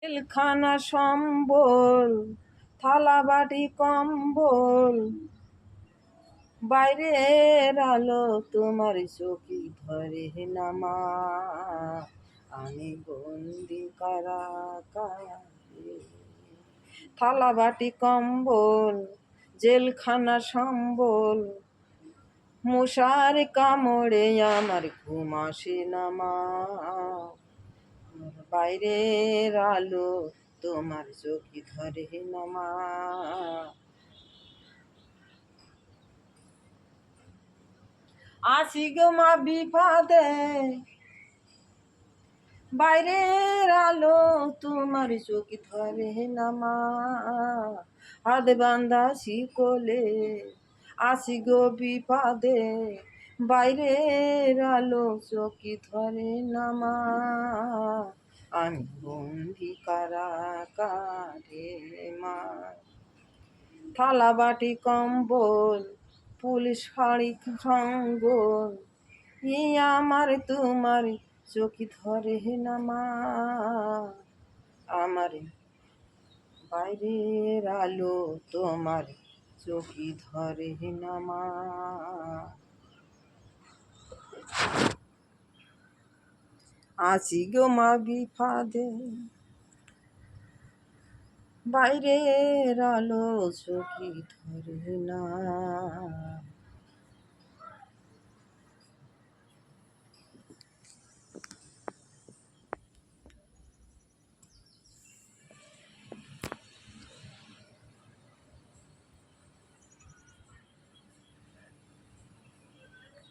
জেলখানা সম্বল, থালা বাটি কম্বল, বাইরের আলো তোমার চোখে ধরে না মা। আমি বন্দি কারাগারে। থালা বাটি কম্বল, জেলখানা সম্বল, মশার কামড়ে আমার ঘুম আসে না মা। বাইরের আলো তোমার চোখে ধরে না মা। আসি গো মা বিপদে, বাইরের আলো তোমার চোখে ধরে না মা। হাত বান্ধা শিকলে আসি গো বিপদে, বাইরের আলো চোখে ধরে না মা। আমি বন্দি কারাগারে মা। থালা বাটি কম্বল, পুলিশ ফাঁড়ি সঙ্গল, আমার তোমার চোখে ধরে না মা। আমার বাইরের আলো তোমার চোখে ধরে না মা। আছি গো মা বিপদে, বাইরের আলো চোখে ধরে না।